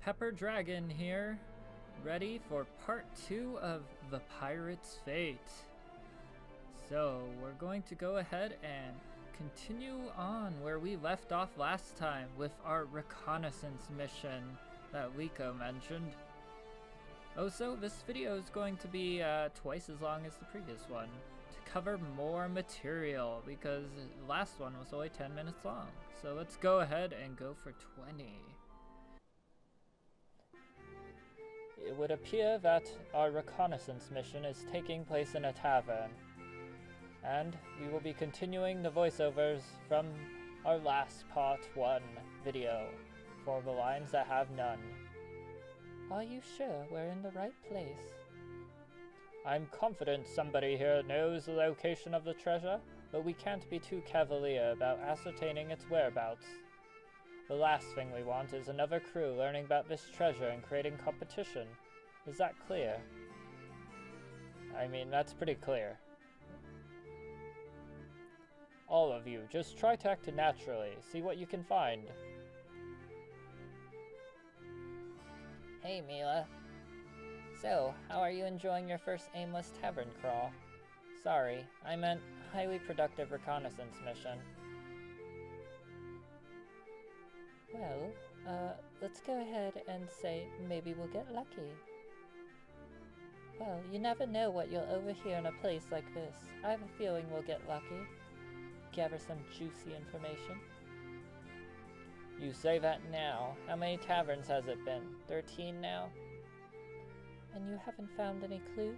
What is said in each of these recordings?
Pepper Dragon here, ready for part 2 of The Pirate's Fate. So we're going to go ahead and continue on where we left off last time with our reconnaissance mission that liko mentioned. Also, this video is going to be twice as long as the previous one to cover more material because the last one was only 10 minutes long. So let's go ahead and go for 20. It would appear that our reconnaissance mission is taking place in a tavern, and we will be continuing the voiceovers from our last part 1 video for the lines that have none. Are you sure we're in the right place? I'm confident somebody here knows the location of the treasure, but we can't be too cavalier about ascertaining its whereabouts. The last thing we want is another crew learning about this treasure and creating competition. Is that clear? I mean, that's pretty clear. All of you, just try to act naturally. See what you can find. Hey, Mila. So, how are you enjoying your first aimless tavern crawl? Sorry, I meant highly productive reconnaissance mission. Well, let's go ahead and say maybe we'll get lucky. Well, you never know what you'll overhear in a place like this. I have a feeling we'll get lucky. Gather some juicy information. You say that now. How many taverns has it been? 13 now? And you haven't found any clues?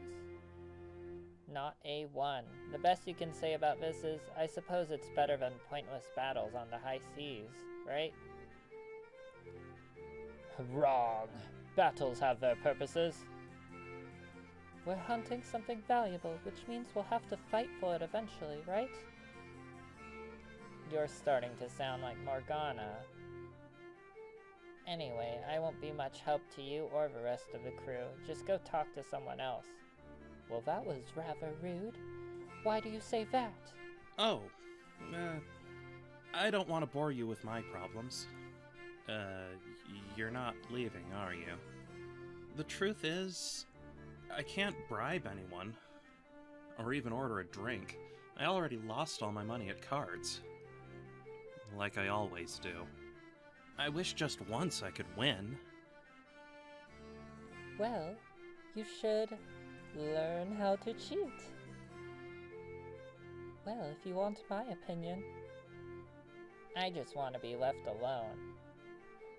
Not a one. The best you can say about this is, I suppose it's better than pointless battles on the high seas, right? Wrong. Battles have their purposes. We're hunting something valuable, which means we'll have to fight for it eventually, right? You're starting to sound like Morgana. Anyway, I won't be much help to you or the rest of the crew. Just go talk to someone else. Well, that was rather rude. Why do you say that? Oh, I don't want to bore you with my problems. You're not leaving, are you? The truth is, I can't bribe anyone, or even order a drink. I already lost all my money at cards. Like I always do. I wish just once I could win. Well, you should learn how to cheat. Well, if you want my opinion. I just want to be left alone.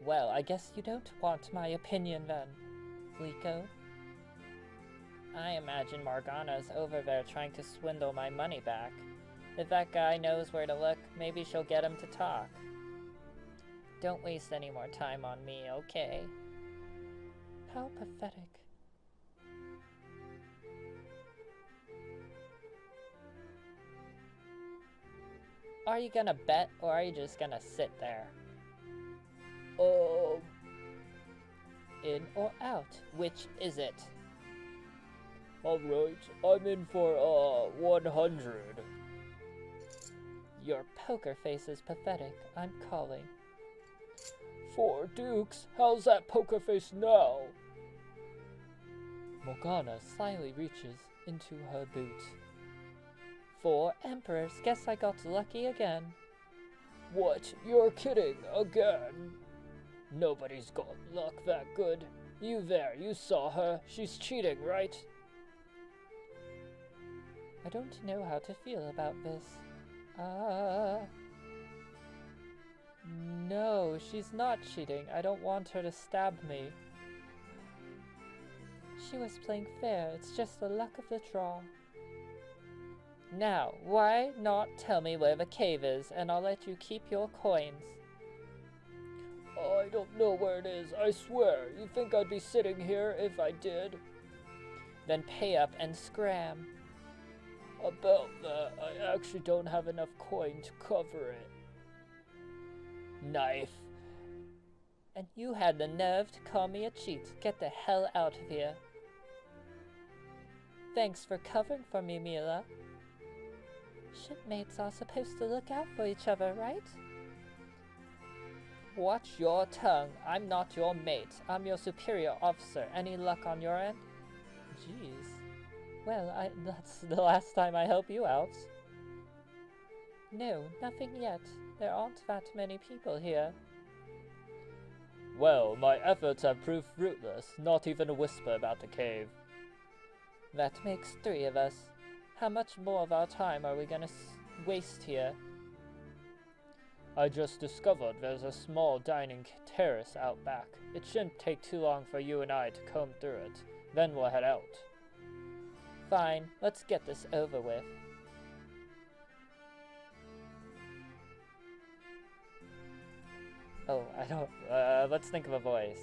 Well, I guess you don't want my opinion then, liko. I imagine Morgana's over there trying to swindle my money back. If that guy knows where to look, maybe she'll get him to talk. Don't waste any more time on me, okay? How pathetic. Are you gonna bet, or are you just gonna sit there? In or out? Which is it? Alright, I'm in for 100. Your poker face is pathetic. I'm calling. 4 dukes? How's that poker face now? Morgana slyly reaches into her boot. 4 emperors. Guess I got lucky again. What? You're kidding again? Nobody's got luck that good. You there, you saw her. She's cheating, right? I don't know how to feel about this. No, she's not cheating. I don't want her to stab me. She was playing fair. It's just the luck of the draw. Now, why not tell me where the cave is, and I'll let you keep your coins? I don't know where it is, I swear. You think I'd be sitting here if I did? Then pay up and scram. About that, I actually don't have enough coin to cover it. Knife. And you had the nerve to call me a cheat. Get the hell out of here. Thanks for covering for me, Mila. Shipmates are supposed to look out for each other, right? Watch your tongue. I'm not your mate. I'm your superior officer. Any luck on your end? Jeez. Well, that's the last time I help you out. No, nothing yet. There aren't that many people here. Well, my efforts have proved fruitless. Not even a whisper about the cave. That makes 3 of us. How much more of our time are we gonna waste here? I just discovered there's a small dining terrace out back. It shouldn't take too long for you and I to comb through it. Then we'll head out. Fine, let's get this over with. Oh, I don't... let's think of a voice.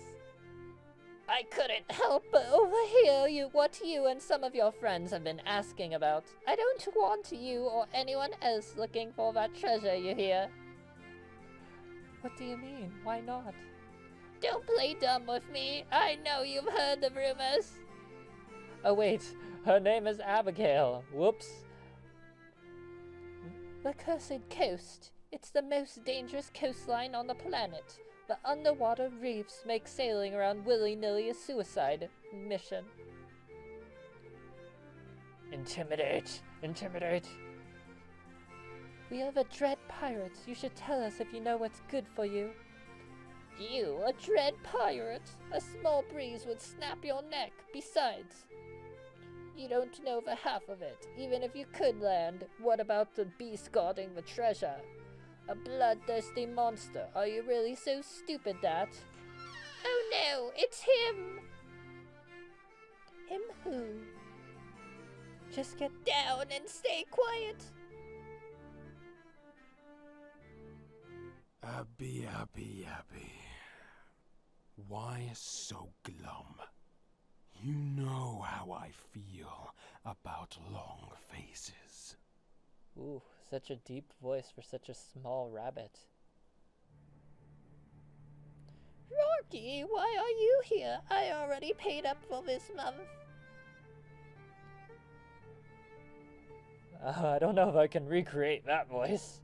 I couldn't help but overhear what you and some of your friends have been asking about. I don't want you or anyone else looking for that treasure, you hear? What do you mean? Why not? Don't play dumb with me. I know you've heard the rumors. Oh wait, her name is Abigail. Whoops. The Cursed Coast. It's the most dangerous coastline on the planet. The underwater reefs make sailing around willy-nilly a suicide mission. Intimidate! Intimidate! We are the Dread Pirates. You should tell us if you know what's good for you. You, a Dread Pirate? A small breeze would snap your neck. Besides, you don't know the half of it. Even if you could land, what about the beast guarding the treasure? A bloodthirsty monster. Are you really so stupid that? Oh no, it's him! Him who? Just get down and stay quiet. Abby, Abby, Abby. Why so glum? You know how I feel about long faces. Ooh, such a deep voice for such a small rabbit. Rocky, why are you here? I already paid up for this month. I don't know if I can recreate that voice.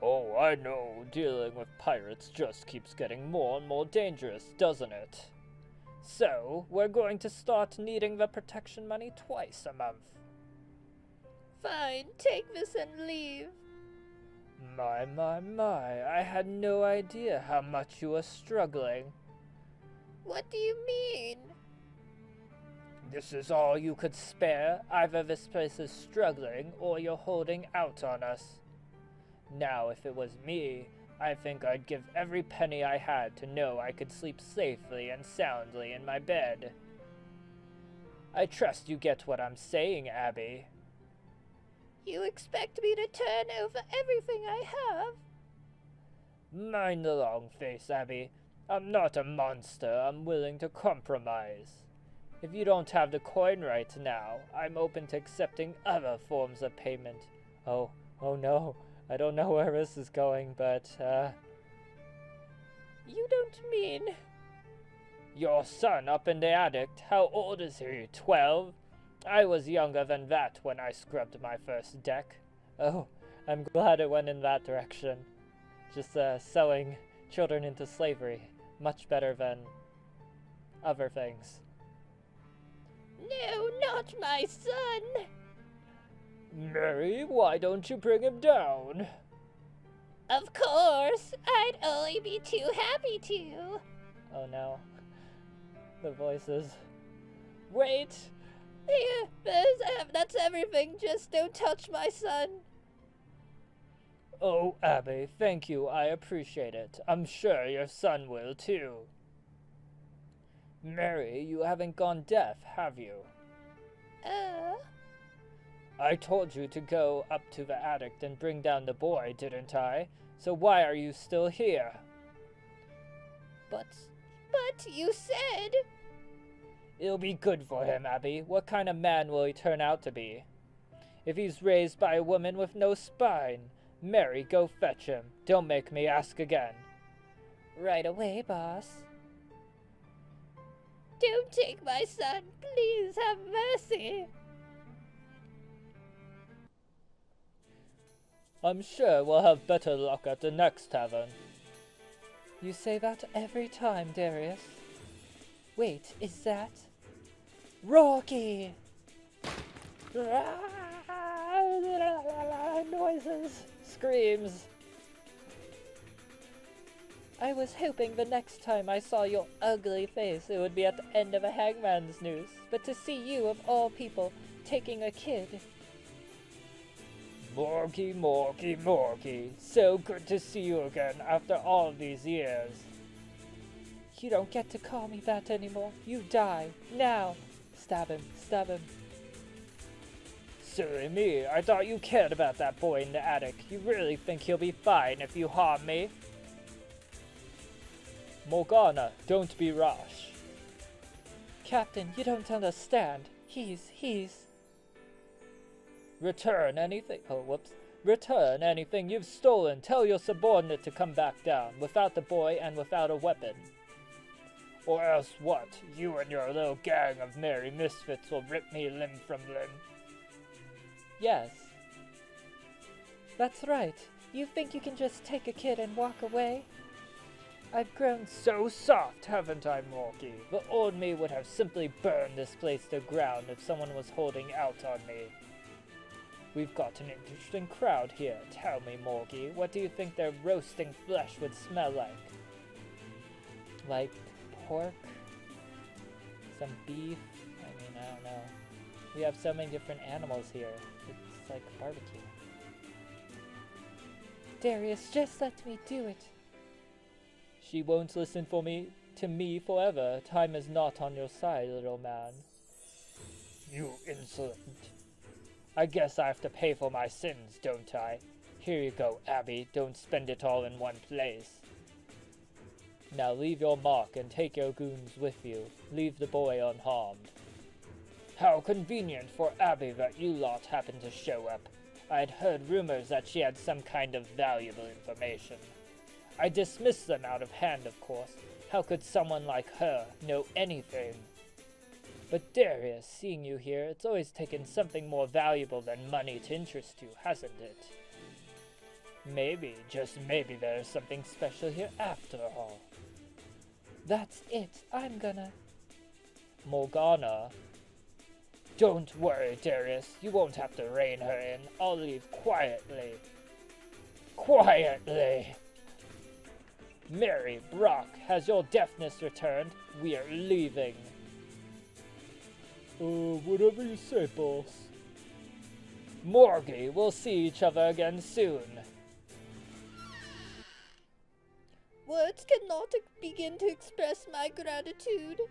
Oh, I know. Dealing with pirates just keeps getting more and more dangerous, doesn't it? So, we're going to start needing the protection money twice a month. Fine, take this and leave. My, I had no idea how much you were struggling. What do you mean? This is all you could spare? Either this place is struggling, or you're holding out on us. Now, if it was me, I think I'd give every penny I had to know I could sleep safely and soundly in my bed. I trust you get what I'm saying, Abby. You expect me to turn over everything I have? Mind the long face, Abby. I'm not a monster. I'm willing to compromise. If you don't have the coin right now, I'm open to accepting other forms of payment. Oh no. I don't know where this is going, but, You don't mean... Your son up in the attic, how old is he? 12? I was younger than that when I scrubbed my first deck. Oh, I'm glad it went in that direction. Just, selling children into slavery. Much better than other things. No, not my son! Mary, why don't you bring him down? Of course! I'd only be too happy to! Oh no. The voices. Wait! Here, that's everything. Just don't touch my son. Oh, Abby, thank you. I appreciate it. I'm sure your son will too. Mary, you haven't gone deaf, have you? I told you to go up to the attic and bring down the boy, didn't I? So why are you still here? But you said... It'll be good for him, Abby. What kind of man will he turn out to be? If he's raised by a woman with no spine. Mary, go fetch him. Don't make me ask again. Right away, boss. Don't take my son. Please have mercy. I'm sure we'll have better luck at the next tavern. You say that every time, Darius. Wait, is that... Rocky! Noises, screams. I was hoping the next time I saw your ugly face it would be at the end of a hangman's noose, but to see you, of all people, taking a kid... Morky, Morky, Morky. So good to see you again after all these years. You don't get to call me that anymore. You die. Now. Stab him. Stab him. Silly me. I thought you cared about that boy in the attic. You really think he'll be fine if you harm me? Morgana, don't be rash. Captain, you don't understand. He's... Return anything. Oh, whoops. Return anything you've stolen. Tell your subordinate to come back down, without the boy and without a weapon. Or else what? You and your little gang of merry misfits will rip me limb from limb. Yes. That's right. You think you can just take a kid and walk away? I've grown so soft, haven't I, Morky? The old me would have simply burned this place to ground if someone was holding out on me. We've got an interesting crowd here. Tell me, Morky, what do you think their roasting flesh would smell like? Like pork? Some beef? I mean, I don't know. We have so many different animals here. It's like barbecue. Darius, just let me do it. She won't listen to me forever. Time is not on your side, little man. You insolent. I guess I have to pay for my sins, don't I? Here you go, Abby. Don't spend it all in one place. Now leave your mark and take your goons with you. Leave the boy unharmed. How convenient for Abby that you lot happened to show up. I had heard rumors that she had some kind of valuable information. I dismissed them out of hand, of course. How could someone like her know anything? But Darius, seeing you here, it's always taken something more valuable than money to interest you, hasn't it? Maybe, just maybe there's something special here after all. That's it. I'm gonna... Morgana. Don't worry, Darius. You won't have to rein her in. I'll leave quietly. Quietly! Mary, Brock, has your deafness returned? We are leaving. Whatever you say, boss. Morgy, we'll see each other again soon. Words cannot begin to express my gratitude.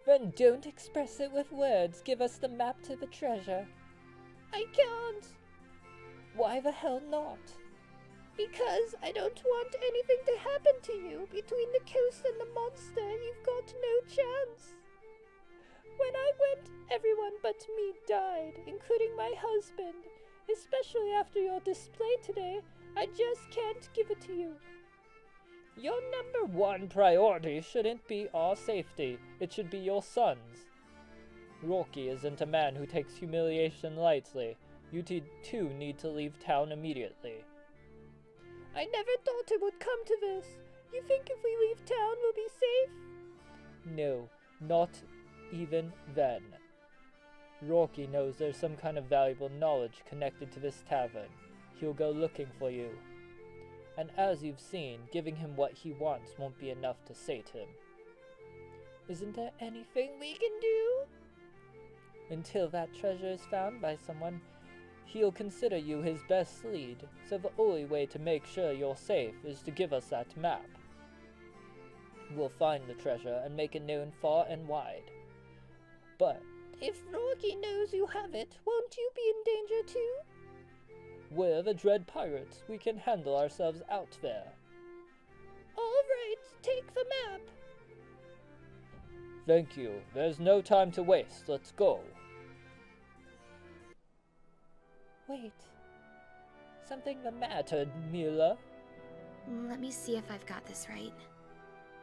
Then don't express it with words. Give us the map to the treasure. I can't. Why the hell not? Because I don't want anything to happen to you. Between the coast and the monster, you've got no chance. When I went, everyone but me died, including my husband. Especially after your display today, I just can't give it to you. Your number one priority shouldn't be our safety. It should be your son's. Rocky isn't a man who takes humiliation lightly. You two need to leave town immediately. I never thought it would come to this. You think if we leave town, we'll be safe? No, not even then. Rocky knows there's some kind of valuable knowledge connected to this tavern. He'll go looking for you. And as you've seen, giving him what he wants won't be enough to sate him. Isn't there anything we can do? Until that treasure is found by someone, he'll consider you his best lead, so the only way to make sure you're safe is to give us that map. We'll find the treasure and make it known far and wide. But if Rocky knows you have it, won't you be in danger too? We're the Dread Pirates. We can handle ourselves out there. All right, take the map. Thank you. There's no time to waste. Let's go. Wait. Something the matter, Mila? Let me see if I've got this right.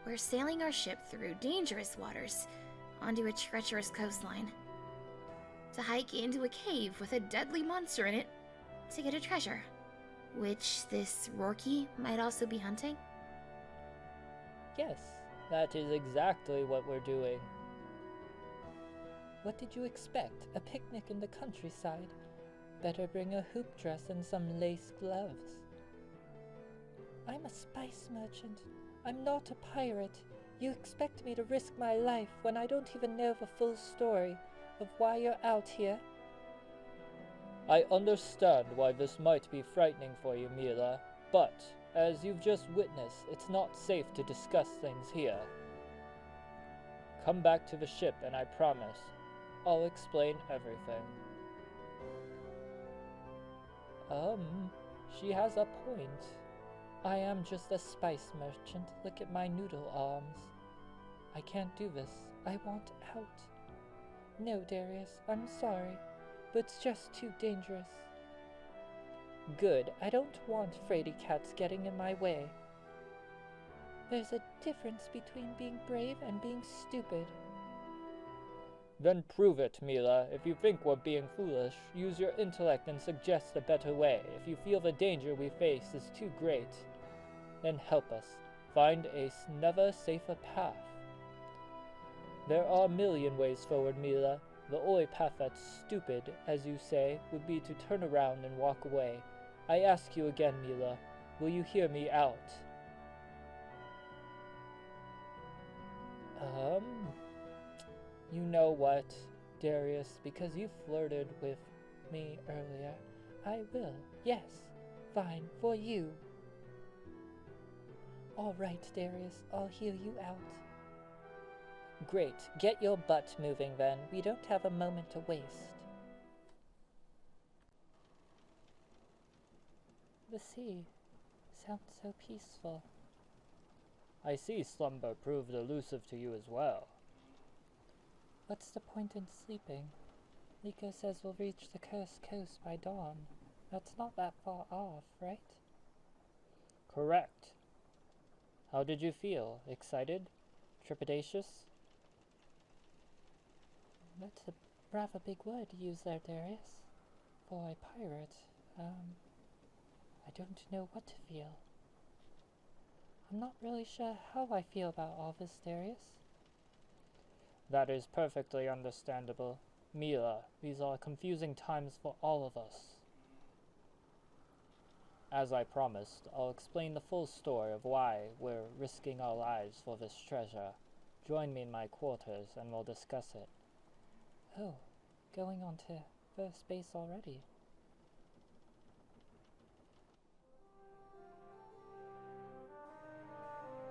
We're sailing our ship through dangerous waters onto a treacherous coastline to hike into a cave with a deadly monster in it to get a treasure, which this Rocky might also be hunting. Yes, that is exactly what we're doing. What did you expect? A picnic in the countryside? Better bring a hoop dress and some lace gloves. I'm a spice merchant. I'm not a pirate. You expect me to risk my life when I don't even know the full story of why you're out here? I understand why this might be frightening for you, Mila, but as you've just witnessed, it's not safe to discuss things here. Come back to the ship and I promise I'll explain everything. She has a point. I am just a spice merchant. Look at my noodle arms. I can't do this. I want out. No, Darius, I'm sorry, but it's just too dangerous. Good, I don't want fraidy cats getting in my way. There's a difference between being brave and being stupid. Then prove it, Mila. If you think we're being foolish, use your intellect and suggest a better way. If you feel the danger we face is too great, then help us. Find a never safer path. There are a million ways forward, Mila. The only path that's stupid, as you say, would be to turn around and walk away. I ask you again, Mila, will you hear me out? You know what, Darius, because you flirted with me earlier, I will. Yes, fine, for you. All right, Darius, I'll hear you out. Great, get your butt moving then. We don't have a moment to waste. The sea sounds so peaceful. I see slumber proved elusive to you as well. What's the point in sleeping? Liko says we'll reach the cursed coast by dawn. That's not that far off, right? Correct. How did you feel? Excited? Trepidatious? That's a rather big word to use there, Darius. For a pirate, I don't know what to feel. I'm not really sure how I feel about all this, Darius. That is perfectly understandable. Mila, these are confusing times for all of us. As I promised, I'll explain the full story of why we're risking our lives for this treasure. Join me in my quarters and we'll discuss it. Oh, going on to first base already.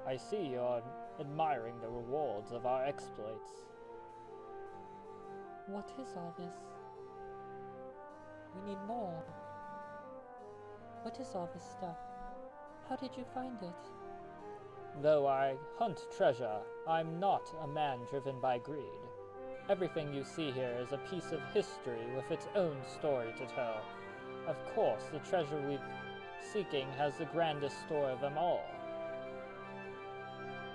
I see you're admiring the rewards of our exploits. What is all this? We need more. What is all this stuff? How did you find it? Though I hunt treasure, I'm not a man driven by greed. Everything you see here is a piece of history with its own story to tell. Of course, the treasure we're seeking has the grandest story of them all.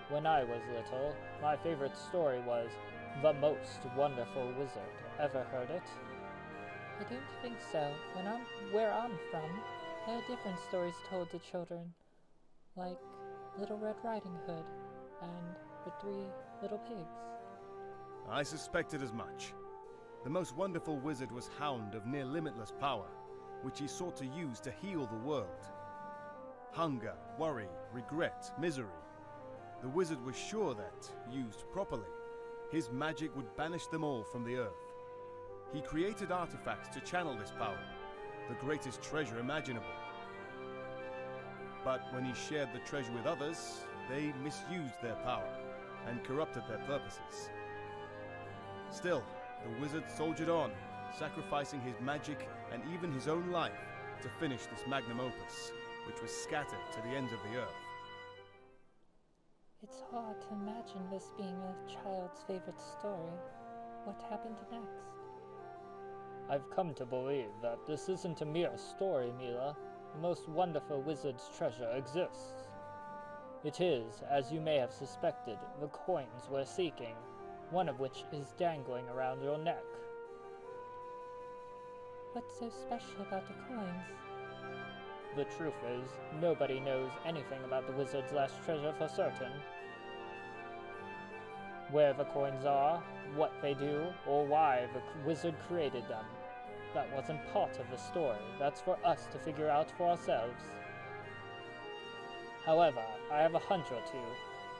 When I was little, my favorite story was The Most Wonderful Wizard. Ever heard it? I don't think so. Where I'm from, there are different stories told to children, like Little Red Riding Hood and The Three Little Pigs. I suspected as much. The most wonderful wizard was Hound of near limitless power, which he sought to use to heal the world. Hunger, worry, regret, misery. The wizard was sure that, used properly, his magic would banish them all from the earth. He created artifacts to channel this power, the greatest treasure imaginable. But when he shared the treasure with others, they misused their power and corrupted their purposes. Still, the wizard soldiered on, sacrificing his magic and even his own life to finish this magnum opus, which was scattered to the ends of the earth. It's hard to imagine this being a child's favorite story. What happened next? I've come to believe that this isn't a mere story, Mila. The most wonderful wizard's treasure exists. It is, as you may have suspected, the coins we're seeking, one of which is dangling around your neck. What's so special about the coins? The truth is, nobody knows anything about the wizard's last treasure for certain. where the coins are, what they do, or why the wizard created them. That wasn't part of the story. That's for us to figure out for ourselves. However, I have a hunch or two.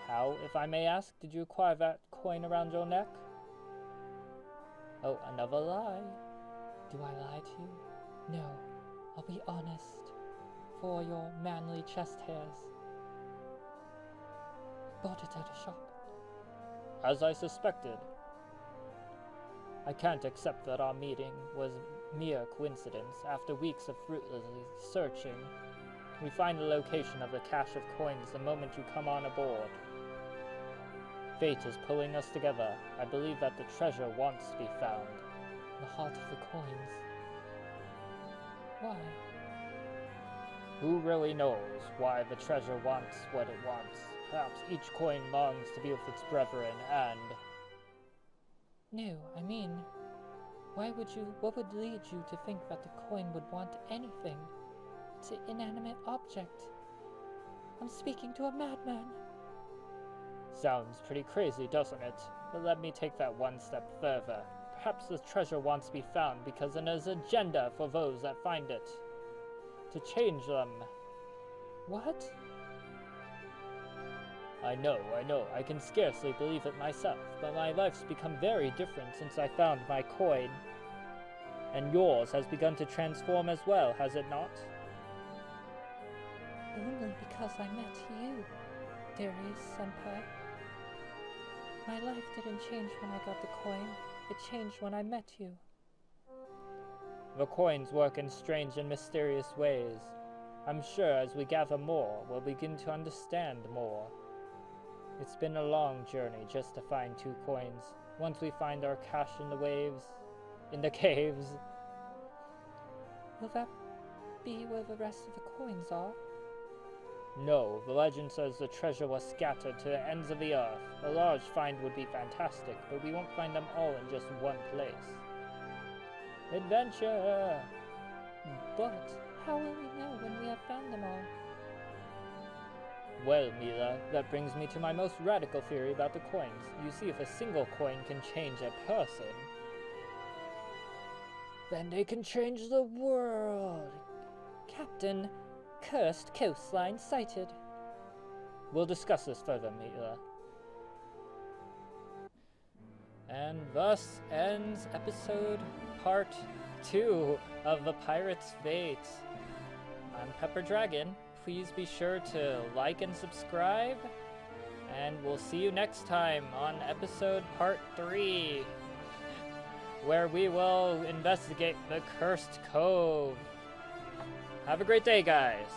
How, if I may ask, did you acquire that coin around your neck? Oh, another lie. Do I lie to you? No, I'll be honest. For your manly chest hairs. Bought it at a shop. As I suspected. I can't accept that our meeting was mere coincidence. After weeks of fruitlessly searching, we find the location of the cache of coins the moment you come on aboard. Fate is pulling us together. I believe that the treasure wants to be found. The heart of the coins. Why? Who really knows why the treasure wants what it wants? Perhaps each coin longs to be with its brethren and... No, I mean, what would lead you to think that the coin would want anything? It's an inanimate object. I'm speaking to a madman. Sounds pretty crazy, doesn't it? But let me take that one step further. Perhaps the treasure wants to be found because it has an agenda for those that find it. To change them. What? I know, I can scarcely believe it myself, but my life's become very different since I found my coin. And yours has begun to transform as well, has it not? Only because I met you, Darius-senpai. My life didn't change when I got the coin. It changed when I met you. The coins work in strange and mysterious ways. I'm sure as we gather more, we'll begin to understand more. It's been a long journey just to find 2 coins. Once we find our cache in the caves. Will that be where the rest of the coins are? No, the legend says the treasure was scattered to the ends of the earth. A large find would be fantastic, but we won't find them all in just one place. Adventure! But how will we know when we have found them all? Well, Mila, that brings me to my most radical theory about the coins. You see, if a single coin can change a person, then they can change the world. Captain, cursed coastline sighted. We'll discuss this further, Mila. And thus ends episode part 2 of The Pirate's Fate. I'm Pepper Dragon. Please be sure to like and subscribe, and we'll see you next time on episode part 3, where we will investigate the Cursed Cove. Have a great day, guys.